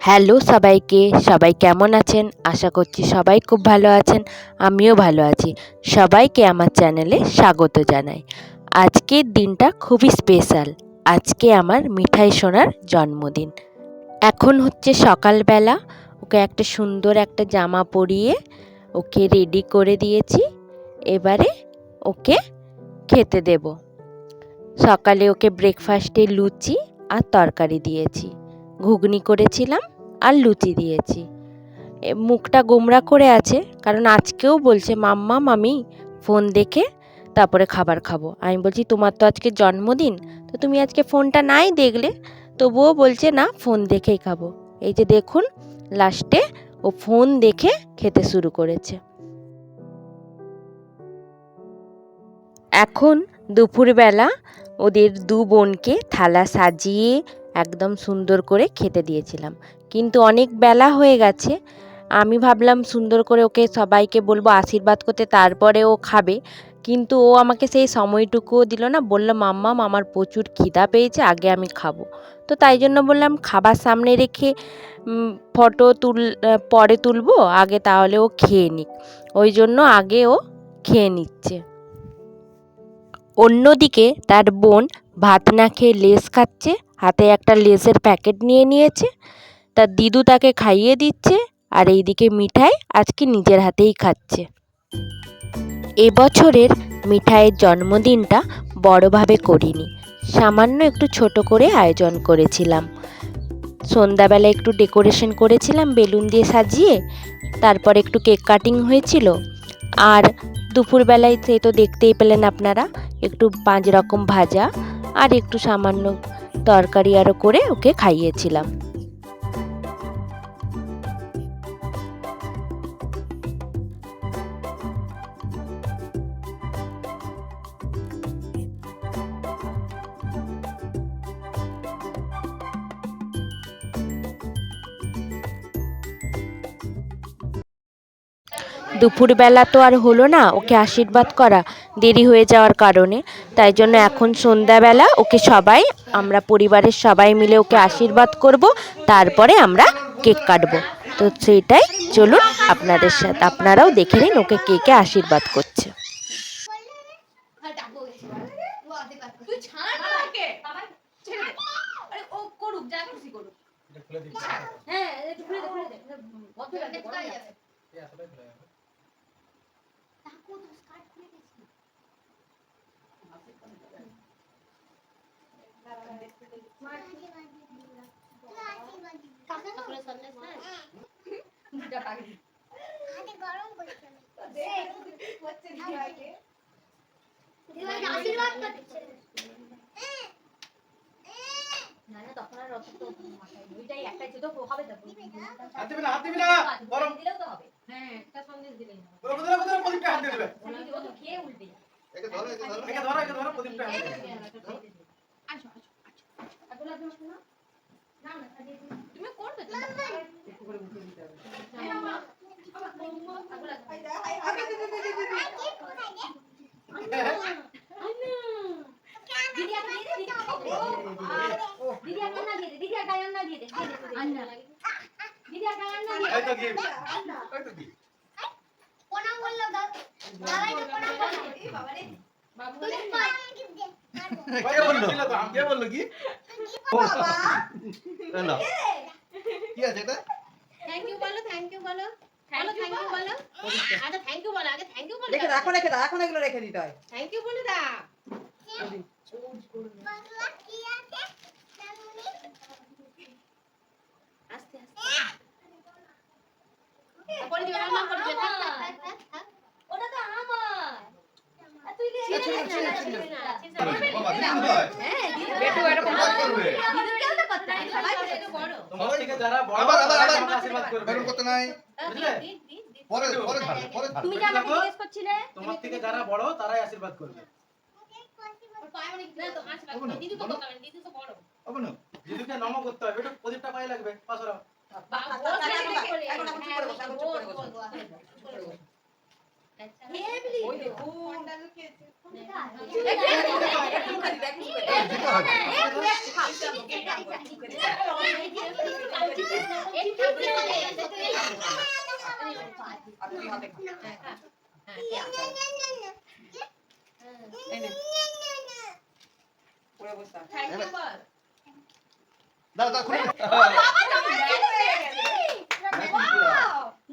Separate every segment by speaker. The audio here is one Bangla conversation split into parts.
Speaker 1: হ্যালো সবাইকে, সবাই কেমন আছেন? আশা করছি সবাই খুব ভালো আছেন। আমিও ভালো আছি। সবাইকে আমার চ্যানেলে স্বাগত জানাই। আজকের দিনটা খুবই স্পেশাল। আজকে আমার মিঠাই সোনার জন্মদিন। এখন হচ্ছে সকালবেলা। ওকে একটা সুন্দর একটা জামা পরিয়ে ওকে রেডি করে দিয়েছি। এবারে ওকে খেতে দেব। সকালে ওকে ব্রেকফাস্টে লুচি আর তরকারি দিয়েছি, ঘুগনি করেছিলাম আর লুচি দিয়েছি। মুখটা গোমড়া করে আছে, কারণ আজকেও বলছে মাম্মাম আমি ফোন দেখে তারপরে খাবার খাবো। আমি বলছি তোমার তো আজকে জন্মদিন, তো তুমি আজকে ফোনটা নাই দেখলে, তবুও বলছে না ফোন দেখেই খাবো। এই যে দেখুন, লাস্টে ও ফোন দেখে খেতে শুরু করেছে। এখন দুপুরবেলা ওদের দু বোনকে থালা সাজিয়ে একদম সুন্দর করে খেতে দিয়েছিলাম, কিন্তু অনেক বেলা হয়ে গেছে। আমি ভাবলাম সুন্দর করে ওকে সবাইকে বলবো আশীর্বাদ করতে, তারপরে ও খাবে, কিন্তু ও আমাকে সেই সময়টুকুও দিল না। বললো মাম্মাম আমার প্রচুর খিদা পেয়েছে, আগে আমি খাবো। তো তাই জন্য বললাম খাবার সামনে রেখে ফটো পরে তুলবো, আগে তাহলে ও খেয়ে নিক। ওই জন্য আগে ও খেয়ে নিচ্ছে। অন্যদিকে তার বোন ভাত না খেয়ে লেস খাচ্ছে, হাতে একটা লেসের প্যাকেট নিয়ে নিয়েছে। তার দিদু তাকে খাইয়ে দিচ্ছে, আর এইদিকে মিঠাই আজকে নিজের হাতেই খাচ্ছে। এবছরের মিঠাইয়ের জন্মদিনটা বড়ভাবে করিনি, সামান্য একটু ছোট করে আয়োজন করেছিলাম। সন্ধ্যাবেলা একটু ডেকোরেশন করেছিলাম বেলুন দিয়ে সাজিয়ে, তারপর একটু কেক কাটিং হয়েছিল। আর দুপুরবেলায় সেই তো দেখতেই পেলেন আপনারা, একটু 5 রকম ভাজা আর একটু সামান্য তরকারি আরও করে ওকে খাইয়েছিলাম। দুপুরবেলা তো আর হলো না ওকে আশীর্বাদ করা, দেরি হয়ে যাওয়ার কারণে। তাই জন্য এখন সন্ধ্যাবেলা ওকে সবাই, আমরা পরিবারের সবাই মিলে ওকে আশীর্বাদ করব, তারপরে আমরা কেক কাটবো। তো সেইটাই চলুন আপনাদের সাথে, আপনারাও দেখে নিন ওকে কেকে আশীর্বাদ করছে।
Speaker 2: এখন এগুলো রেখে দিতে হয়। থ্যাংক ইউ বলে দাও। আস্তে আস্তে পরে দিও, রান্না করে দিও। ওটা তো আমার। তুই কে হ্যাঁ বেটু এরকম করবে। দিদিকেও তো করতে হয়, সবাই তো বড়। তোমার থেকে যারা বড় আবার আশীর্বাদ করবে। বেরু করতে নাই। বুঝলে? পরে পরে তুমি যা আমাকে জিজ্ঞেস করছিলে, তোমার থেকে যারা বড় তারাই আশীর্বাদ করবে। পায়ে মানে না তো আশীর্বাদ করবে। দিদি তো করতে হবে, দিদি তো বড়। হবে না? দিদিকে নম করতে হবে। একটু প্রদীপটা পায়ে লাগবে। পাশরা। এখন চুপ করে বসো, এখন চুপ করে বসো। আচ্ছা ওই দেখো ফোনটা লুকিয়েছে।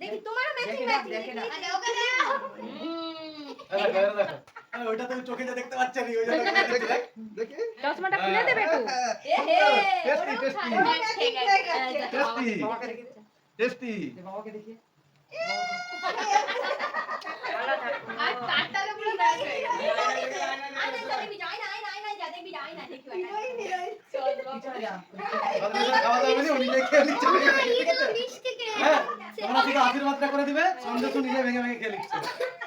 Speaker 2: দেখি তোমার ম্যাচিং
Speaker 3: ওইটা তুমি চোখে যা দেখতে পাচ্ছ না, ওই জন্য দেখি
Speaker 1: চশমাটা খুলে দেবে একটু।
Speaker 3: টেস্টি
Speaker 2: বাবাকে দেখি
Speaker 3: খাওয়া যাবে না, উনি দেখে নিচ্ছে। হ্যাঁ, তোমরা শুধু আশীর্বাদটা করে দিবে, সন্দেশ নিজে ভেঙে ভেঙে খেয়ে নিচ্ছে।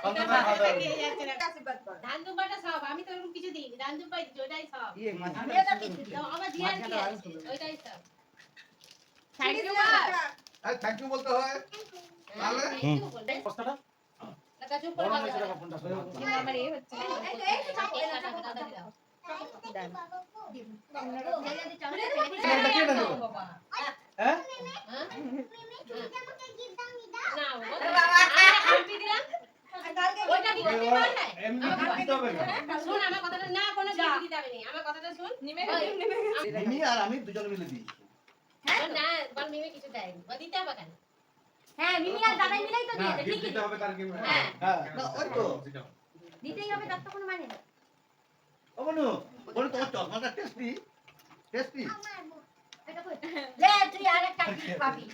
Speaker 3: সন্দেশ খাওয়া যাবে
Speaker 4: ধান দুব্বাটা সব আমি তো এরকম কিছু দিইনি, ধান দুব্বাই দিচ্ছি, ওটাই সব
Speaker 2: আমিও তো কিছু দিই।
Speaker 4: তো আমার দিয়ার কি আছে ওইটাই সব।
Speaker 2: থ্যাংক ইউ
Speaker 3: থ্যাংক ইউ বলতে হয় তাহলে কষ্টটা
Speaker 4: লাগা চুপ করে
Speaker 3: বড়
Speaker 4: বসে
Speaker 3: হয়েছে
Speaker 4: থাকো।
Speaker 3: ফোনটা
Speaker 2: কিন্তু আমার এই হচ্ছে না।
Speaker 3: হ্যাঁ
Speaker 4: না হাম্পি দিলাম ওইটা কি করতে পার না
Speaker 3: এমনি দিতে হবে না।
Speaker 4: শুন আমার কথাটা না কোনো কিছু দিতে হবে না আমার কথাটা শুন
Speaker 3: মিমি আর আমি দুজন মিলে দিই।
Speaker 4: না বল মিমে কিছু দেয়নি ও দিতে হবে কেন
Speaker 2: হ্যাঁ মিমি আর দাদাই মিলাই তো
Speaker 3: না,
Speaker 2: দিয়েছে
Speaker 3: gift
Speaker 2: ঠিকই
Speaker 3: দিতে হবে কার কি?
Speaker 4: হ্যাঁ।
Speaker 3: হ্যাঁ, না, ওই তো।
Speaker 2: দিতেই হবে, তার তো কোনো মানে নেই।
Speaker 3: ও বনু, বনু তোমার চশমাটা টেস্টি। টেস্টি।
Speaker 2: লে তুই আরেকটা পাবি।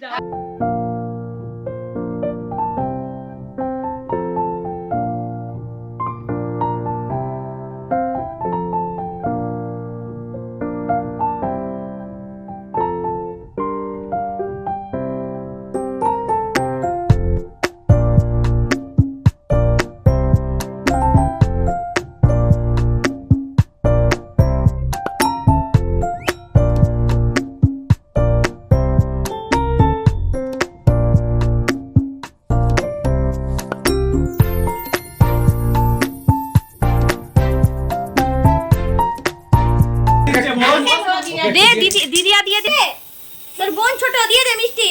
Speaker 2: দে দিদিয়া দিয়ে দে, তোর বোন ছোট দিয়ে দে মিষ্টি।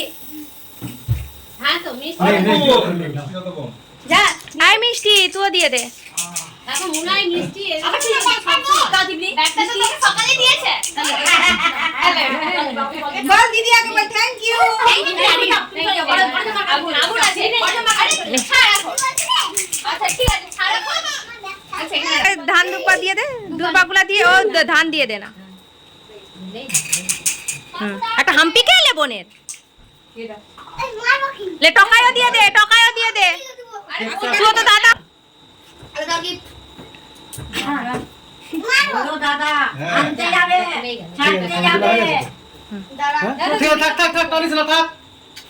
Speaker 4: হ্যাঁ তো মিষ্টি
Speaker 2: যা আয় মিষ্টি তুইও দিয়ে দে।
Speaker 4: এখন মুনাই মিষ্টি
Speaker 2: আবার ঠিক আছে দাও দিবি
Speaker 4: ব্যাগটা তো তোকে সকালে দিয়েছে
Speaker 2: বল দিদি আগে বল থ্যাংক ইউ।
Speaker 4: এই দিদি আনি আগুন আছে আচ্ছা ঠিক আছে ছাড়া আচ্ছা এখানে
Speaker 2: ধান দুপা দিয়ে দে, দুপাগুলা দিয়ে ও ধান দিয়ে দে না। একটা হাম্পি কে লে বোনের লে, টকায়ও দিয়ে দে, টকায়ও দিয়ে দে। তুই তো দাদা দাদা আনতে যাবে ছাড়তে যাবে।
Speaker 3: ঠিক আছে, থাক থাক থাক, টানিস না, থাক।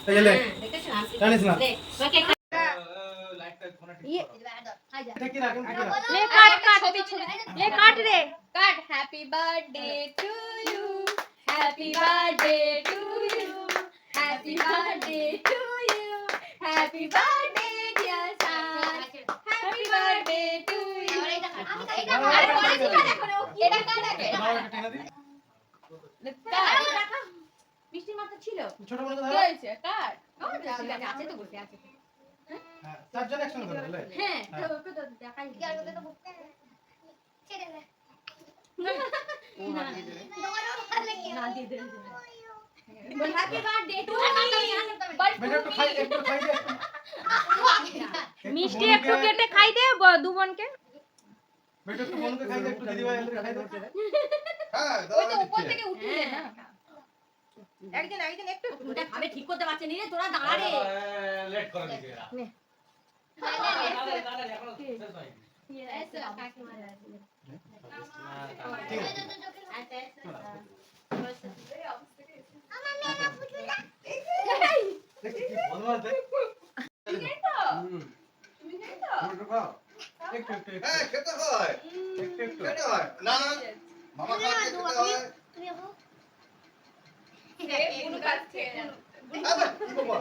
Speaker 3: এই লে,
Speaker 4: দেখেছো
Speaker 3: টানিস না।
Speaker 4: ওকে
Speaker 3: লাইটটা ফোনে ঠিক করো। এটা কি রাখুন, ঠিক আছে।
Speaker 2: লে কাট কাট লে কাট রে।
Speaker 4: কাট happy birthday to you happy birthday to you happy birthday to you happy birthday dear son happy birthday to you এটা কাট আগে
Speaker 3: আমার একটা টেনে দিই।
Speaker 2: মিষ্টি মাত্র ছিল
Speaker 3: ছোট বড়
Speaker 4: কি
Speaker 3: ধরো।
Speaker 4: হয়েছে কাট
Speaker 2: আছে তো বসে আছে।
Speaker 3: হ্যাঁ, চারজন একসঙ্গে ধরো, লে।
Speaker 2: হ্যাঁ ওকে তো দেখাই কি আর তো না দিয়ে দে বল হ্যাপি বার্থডে টু
Speaker 3: বেটা একটু খাই, একটু খাই দে।
Speaker 2: মিষ্টি একটু কেটে খাই দে দু বোনকে।
Speaker 3: বেটা একটু বোনকে খাই দে, একটু দিদিভাই আমাদের খাই দে। হ্যাঁ,
Speaker 2: ওই তো উপর থেকে উঠিয়ে না একজন একজন একটু ওটা খাবে ঠিক করতে পারছে না রে, তোরা দাঁড়া রে।
Speaker 3: লেট করে দিকে এরা।
Speaker 2: নে।
Speaker 3: এখনো শেষ হয়নি। ঠিক আছে। দেখি কি বলবো দেখ। একটু খাও। একটু একটু একটু।
Speaker 5: হ্যাঁ খেতে হয়
Speaker 3: একটু একটু।
Speaker 5: খেতে হয় না না মামা খাওয়া খেতে হয় আবার কি বাবা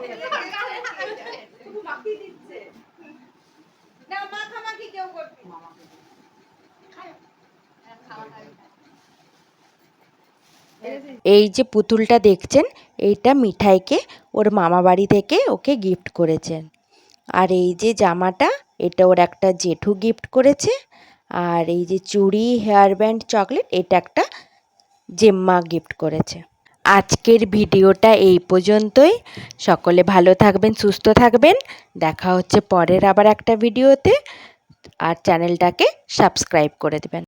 Speaker 2: না মাখামাখি কেউ করবি
Speaker 1: এই যে পুতুলটা দেখছেন, এইটা মিঠাইকে ওর মামা বাড়ি থেকে ওকে গিফট করেছেন। আর এই যে জামাটা, এটা ওর একটা জেঠু গিফট করেছে। আর এই যে চুড়ি, হেয়ার ব্যান্ড, চকলেট, এটা একটা জেম্মা গিফট করেছে। আজকের ভিডিওটা এই পর্যন্তই। সকলে ভালো থাকবেন, সুস্থ থাকবেন। দেখা হচ্ছে পরের আবার একটা ভিডিওতে। আর চ্যানেলটাকে সাবস্ক্রাইব করে দেবেন।